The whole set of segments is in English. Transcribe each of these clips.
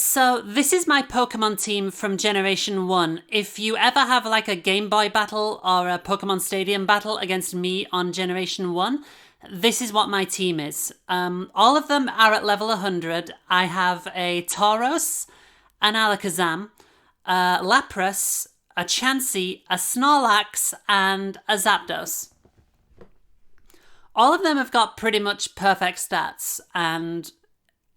So this is my Pokemon team from Generation 1. If you ever have like a Game Boy battle or a Pokemon Stadium battle against me on Generation 1, this is what my team is. All of them are at level 100. I have a Tauros, an Alakazam, a Lapras, a Chansey, a Snorlax, and a Zapdos. All of them have got pretty much perfect stats and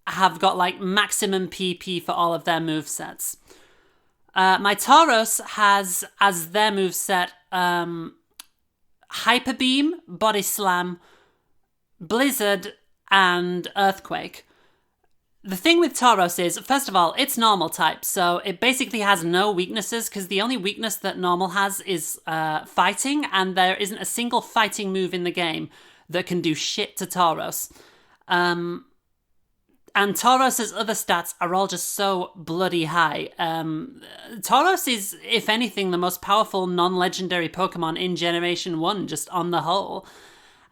have got like maximum PP for all of their movesets. My Tauros has as their moveset Hyper Beam, Body Slam, Blizzard, and Earthquake. The thing with Tauros is, first of all, it's normal type, so it basically has no weaknesses, because the only weakness that normal has is fighting, and there isn't a single fighting move in the game that can do shit to Tauros. And Tauros's other stats are all just so bloody high. Tauros is, if anything, the most powerful non-legendary Pokemon in Generation 1, just on the whole.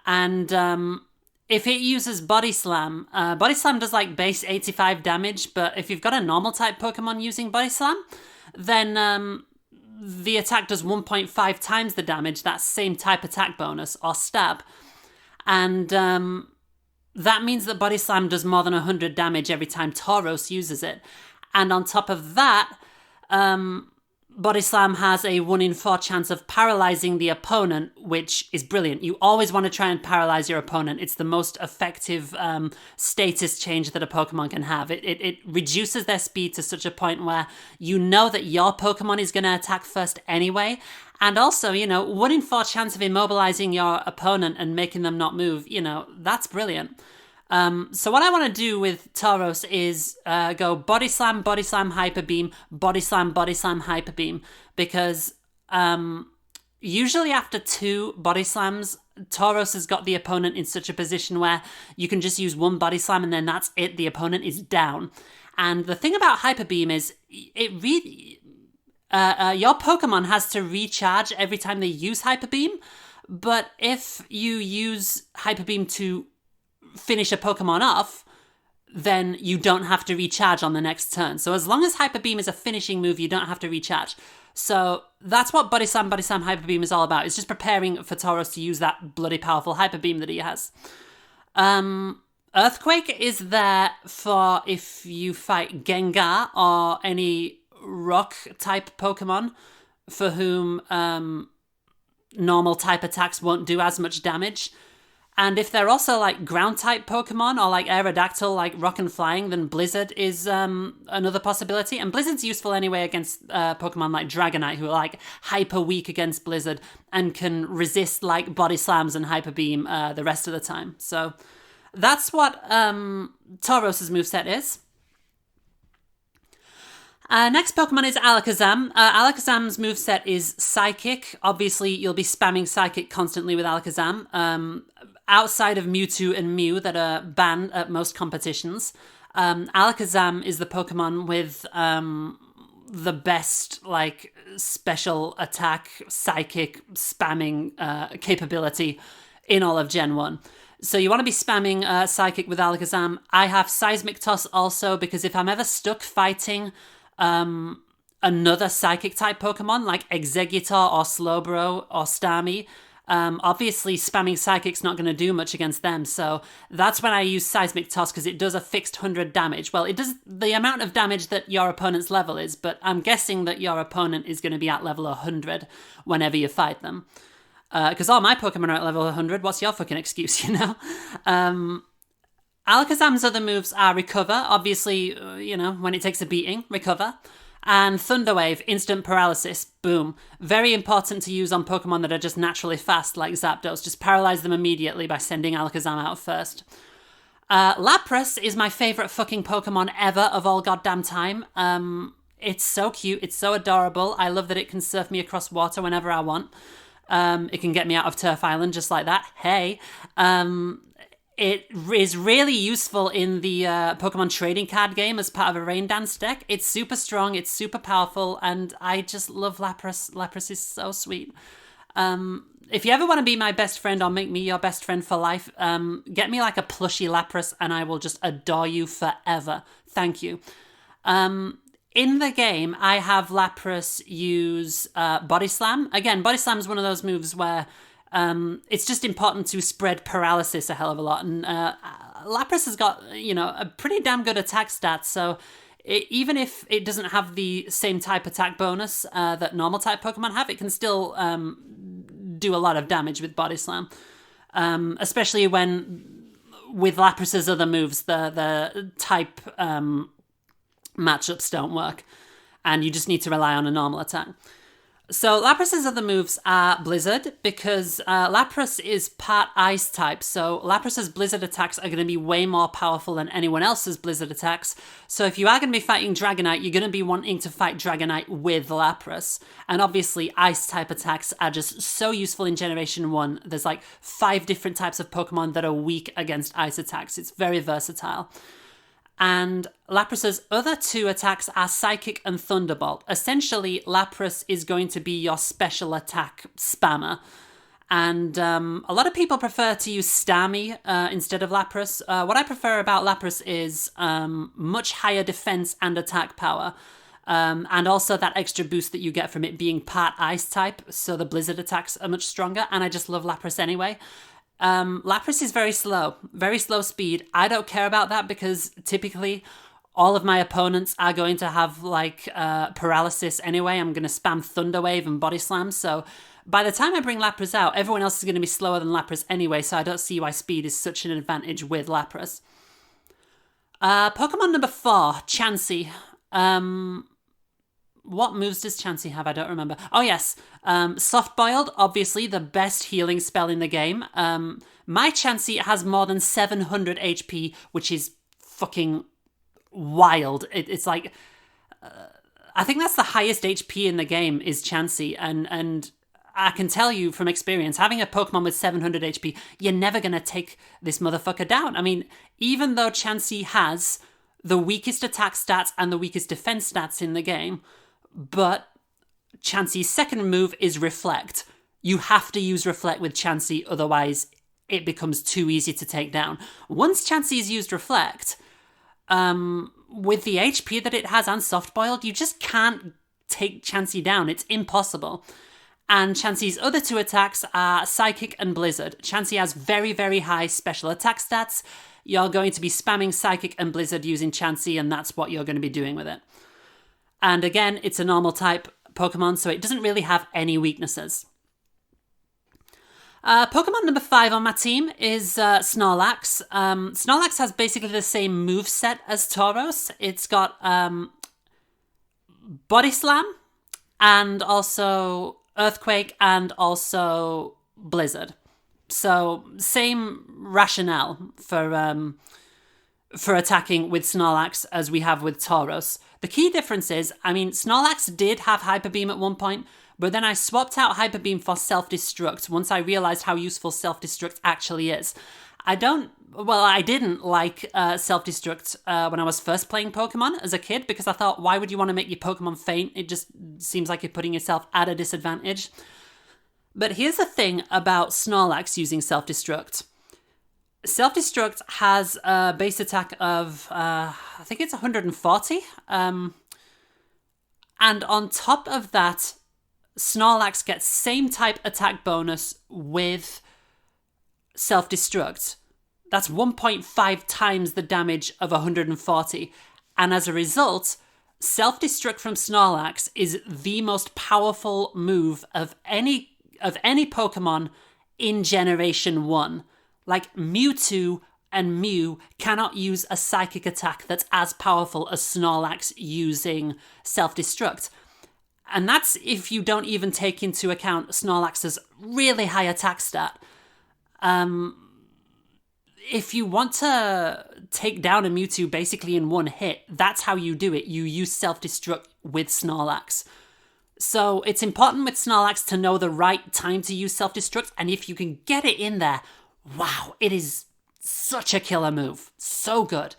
And if it uses Body Slam does like base 85 damage, but if you've got a normal type Pokemon using Body Slam, then the attack does 1.5 times the damage, that same type attack bonus, or stab. And that means that Body Slam does more than 100 damage every time Tauros uses it. And on top of that, Body Slam has a 1 in 4 chance of paralyzing the opponent, which is brilliant. You always want to try and paralyze your opponent. It's the most effective status change that a Pokemon can have. It reduces their speed to such a point where you know that your Pokemon is going to attack first anyway. And also, 1 in 4 chance of immobilizing your opponent and making them not move, that's brilliant. So what I want to do with Tauros is go Body Slam, Hyper Beam, Body Slam, Hyper Beam. Because usually after 2 Body Slams, Tauros has got the opponent in such a position where you can just use 1 Body Slam and then that's it. The opponent is down. And the thing about Hyper Beam is it really... your Pokemon has to recharge every time they use Hyper Beam, but if you use Hyper Beam to finish a Pokemon off, then you don't have to recharge on the next turn. So as long as Hyper Beam is a finishing move, you don't have to recharge. So that's what Body Slam, Hyper Beam is all about. It's just preparing for Tauros to use that bloody powerful Hyper Beam that he has. Earthquake is there for if you fight Gengar or any rock type Pokemon for whom normal type attacks won't do as much damage. And if they're also like ground type Pokemon or like Aerodactyl, like Rock and Flying, then Blizzard is another possibility. And Blizzard's useful anyway against Pokemon like Dragonite, who are like hyper weak against Blizzard and can resist like Body Slams and Hyper Beam the rest of the time. So that's what Tauros's moveset is. Next Pokemon is Alakazam. Alakazam's moveset is Psychic. Obviously, you'll be spamming Psychic constantly with Alakazam. Outside of Mewtwo and Mew that are banned at most competitions, Alakazam is the Pokemon with the best like special attack Psychic spamming capability in all of Gen 1. So you want to be spamming Psychic with Alakazam. I have Seismic Toss also because if I'm ever stuck fighting another Psychic type Pokemon like Exeggutor or Slowbro or Starmie, obviously spamming Psychic's not going to do much against them, so that's when I use Seismic Toss because it does a fixed 100 damage. Well, it does the amount of damage that your opponent's level is, but I'm guessing that your opponent is going to be at level 100 whenever you fight them. Because all my Pokemon are at level 100, what's your fucking excuse, Alakazam's other moves are Recover, obviously, when it takes a beating, Recover. And Thunder Wave, instant paralysis, boom. Very important to use on Pokemon that are just naturally fast, like Zapdos. Just paralyze them immediately by sending Alakazam out first. Lapras is my favourite fucking Pokemon ever of all goddamn time. It's so cute, it's so adorable. I love that it can surf me across water whenever I want. It can get me out of Turf Island just like that. Hey. It is really useful in the Pokemon trading card game as part of a Rain Dance deck. It's super strong, it's super powerful, and I just love Lapras. Lapras is so sweet. If you ever want to be my best friend or make me your best friend for life, get me like a plushy Lapras and I will just adore you forever. Thank you. In the game, I have Lapras use Body Slam. Again, Body Slam is one of those moves where it's just important to spread paralysis a hell of a lot. And Lapras has got, a pretty damn good attack stat. So even if it doesn't have the same type attack bonus that normal type Pokemon have, it can still do a lot of damage with Body Slam. Especially when with Lapras's other moves, the type matchups don't work, and you just need to rely on a normal attack. So Lapras's other moves are Blizzard, because Lapras is part Ice type, so Lapras's Blizzard attacks are going to be way more powerful than anyone else's Blizzard attacks. So if you are going to be fighting Dragonite, you're going to be wanting to fight Dragonite with Lapras. And obviously Ice type attacks are just so useful in Generation 1. There's like 5 different types of Pokemon that are weak against Ice attacks. It's very versatile. And Lapras's other 2 attacks are Psychic and Thunderbolt. Essentially, Lapras is going to be your special attack spammer. And a lot of people prefer to use Starmie instead of Lapras. What I prefer about Lapras is much higher defense and attack power. And also that extra boost that you get from it being part Ice type, so the Blizzard attacks are much stronger. And I just love Lapras anyway. Lapras is very slow speed. I don't care about that because typically all of my opponents are going to have paralysis anyway. I'm going to spam Thunder Wave and Body Slam. So by the time I bring Lapras out, everyone else is going to be slower than Lapras anyway. So I don't see why speed is such an advantage with Lapras. Pokemon number 4, Chansey. What moves does Chansey have? I don't remember. Oh, yes. Soft Boiled, obviously the best healing spell in the game. My Chansey has more than 700 HP, which is fucking wild. It's like... I think that's the highest HP in the game is Chansey. And I can tell you from experience, having a Pokemon with 700 HP, you're never going to take this motherfucker down. I mean, even though Chansey has the weakest attack stats and the weakest defense stats in the game... But Chansey's second move is Reflect. You have to use Reflect with Chansey, otherwise it becomes too easy to take down. Once Chansey's used Reflect, with the HP that it has and Soft Boiled, you just can't take Chansey down. It's impossible. And Chansey's other 2 attacks are Psychic and Blizzard. Chansey has very, very high special attack stats. You're going to be spamming Psychic and Blizzard using Chansey, and that's what you're going to be doing with it. And again, it's a normal type Pokemon, so it doesn't really have any weaknesses. Pokemon number 5 on my team is Snorlax. Snorlax has basically the same moveset as Tauros. It's got Body Slam, and also Earthquake, and also Blizzard. So, same rationale for attacking with Snorlax as we have with Tauros. The key difference is, Snorlax did have Hyper Beam at one point, but then I swapped out Hyper Beam for Self-Destruct once I realized how useful Self-Destruct actually is. I didn't like Self-Destruct when I was first playing Pokemon as a kid, because I thought, why would you want to make your Pokemon faint? It just seems like you're putting yourself at a disadvantage. But here's the thing about Snorlax using Self-Destruct. Self-Destruct has a base attack of, I think it's 140. And on top of that, Snorlax gets same type attack bonus with Self-Destruct. That's 1.5 times the damage of 140. And as a result, Self-Destruct from Snorlax is the most powerful move of any Pokemon in Generation 1. Like, Mewtwo and Mew cannot use a psychic attack that's as powerful as Snorlax using Self-Destruct. And that's if you don't even take into account Snorlax's really high attack stat. If you want to take down a Mewtwo basically in one hit, that's how you do it. You use Self-Destruct with Snorlax. So it's important with Snorlax to know the right time to use Self-Destruct, and if you can get it in there, wow, it is such a killer move. So good.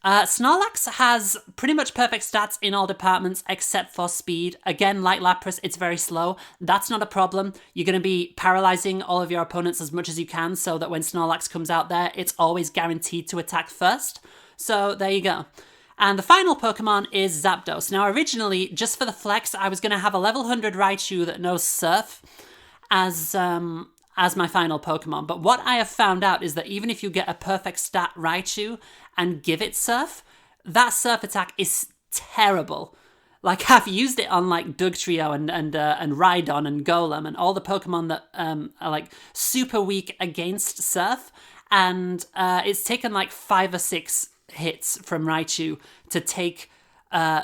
Snorlax has pretty much perfect stats in all departments except for speed. Again, like Lapras, it's very slow. That's not a problem. You're going to be paralyzing all of your opponents as much as you can so that when Snorlax comes out there, it's always guaranteed to attack first. So there you go. And the final Pokemon is Zapdos. Now, originally, just for the flex, I was going to have a level 100 Raichu that knows Surf as my final Pokemon. But what I have found out is that even if you get a perfect stat Raichu and give it Surf, that Surf attack is terrible. Like, I've used it on, like, Dugtrio and Rhydon and Golem and all the Pokemon that are, like, super weak against Surf. And it's taken, like, 5 or 6 hits from Raichu to take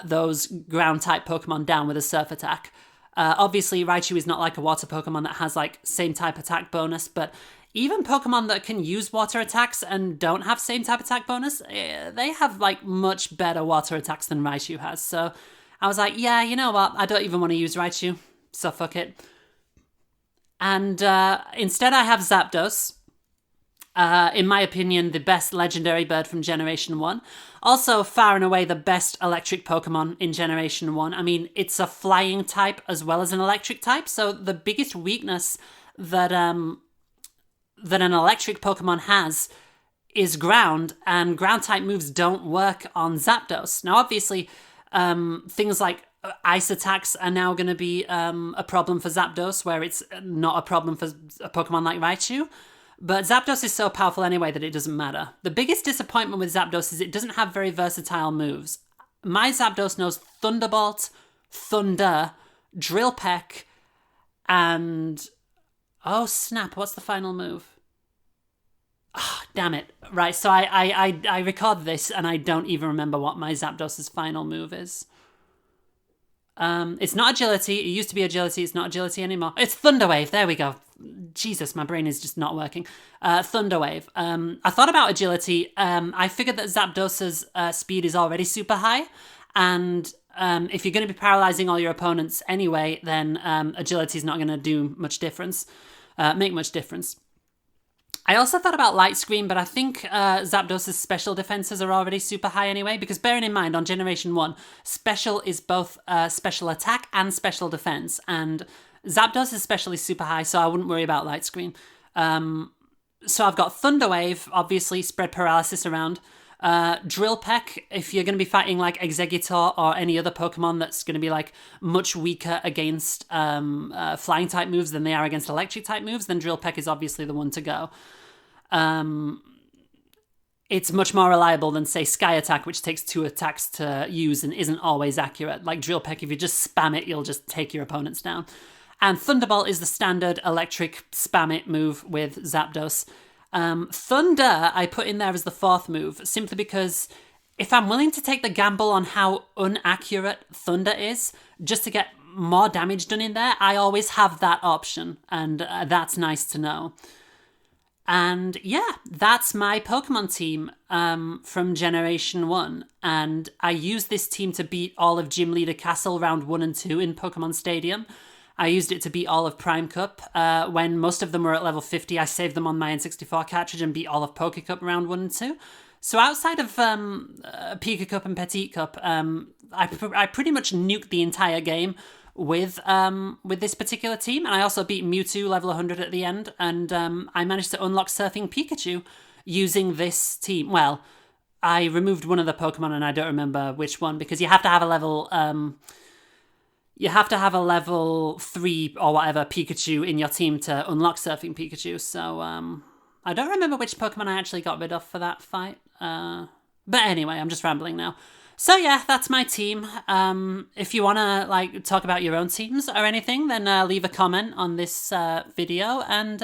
those ground-type Pokemon down with a Surf attack. Obviously, Raichu is not like a water Pokemon that has, like, same-type attack bonus, but even Pokemon that can use water attacks and don't have same-type attack bonus, they have, like, much better water attacks than Raichu has. So I was like, yeah, you know what? I don't even want to use Raichu, so fuck it. And instead I have Zapdos. In my opinion, the best legendary bird from Generation 1. Also, far and away the best electric Pokemon in Generation 1. I mean, it's a flying type as well as an electric type, so the biggest weakness that an electric Pokemon has is ground, and ground-type moves don't work on Zapdos. Now, obviously, things like ice attacks are now going to be a problem for Zapdos, where it's not a problem for a Pokemon like Raichu. But Zapdos is so powerful anyway that it doesn't matter. The biggest disappointment with Zapdos is it doesn't have very versatile moves. My Zapdos knows Thunderbolt, Thunder, Drill Peck, and... oh snap, what's the final move? Oh, damn it. Right, so I record this and I don't even remember what my Zapdos' final move is. It's not Agility. It used to be Agility. It's not Agility anymore. It's Thunder Wave. There we go. Jesus, my brain is just not working. Thunder Wave. I thought about Agility. I figured that Zapdos' speed is already super high. And if you're going to be paralyzing all your opponents anyway, then Agility is not going to do much difference. Make much difference. I also thought about Light Screen, but I think Zapdos' special defenses are already super high anyway, because bearing in mind, on Generation 1, special is both special attack and special defense, and Zapdos' special is super high, so I wouldn't worry about Light Screen. So I've got Thunder Wave, obviously, spread paralysis around. Drill Peck, if you're going to be fighting like Exeggutor or any other Pokemon that's going to be like much weaker against flying type moves than they are against electric type moves, then Drill Peck is obviously the one to go. It's much more reliable than, say, Sky Attack, which takes 2 attacks to use and isn't always accurate. Like Drill Peck, if you just spam it, you'll just take your opponents down. And Thunderbolt is the standard electric spam it move with Zapdos. Thunder, I put in there as the 4th move, simply because if I'm willing to take the gamble on how inaccurate Thunder is, just to get more damage done in there, I always have that option, and that's nice to know. And yeah, that's my Pokemon team from Generation 1, and I used this team to beat all of Gym Leader Castle round 1 and 2 in Pokemon Stadium. I used it to beat all of Prime Cup. When most of them were at level 50, I saved them on my N64 cartridge and beat all of Poke Cup round 1 and 2. So outside of Pika Cup and Petite Cup, I pretty much nuked the entire game with this particular team. And I also beat Mewtwo level 100 at the end. And I managed to unlock Surfing Pikachu using this team. Well, I removed one of the Pokemon and I don't remember which one, because you have to have a level... you have to have a level 3 or whatever Pikachu in your team to unlock Surfing Pikachu. So I don't remember which Pokemon I actually got rid of for that fight. But anyway, I'm just rambling now. So yeah, that's my team. If you want to like talk about your own teams or anything, then leave a comment on this video. And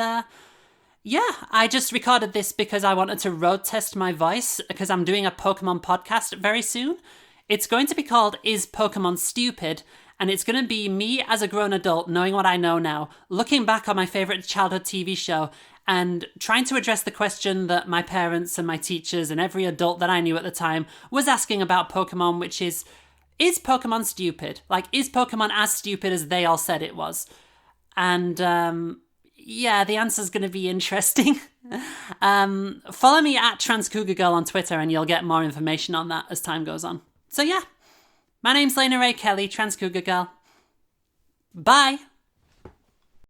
yeah, I just recorded this because I wanted to road test my voice, because I'm doing a Pokemon podcast very soon. It's going to be called Is Pokemon Stupid? And it's going to be me as a grown adult, knowing what I know now, looking back on my favourite childhood TV show and trying to address the question that my parents and my teachers and every adult that I knew at the time was asking about Pokemon, which is Pokemon stupid? Like, is Pokemon as stupid as they all said it was? And yeah, the answer's going to be interesting. Follow me at TransCougarGirl on Twitter and you'll get more information on that as time goes on. So yeah. My name's Lena Ray Kelly, TransCougarGirl. Bye!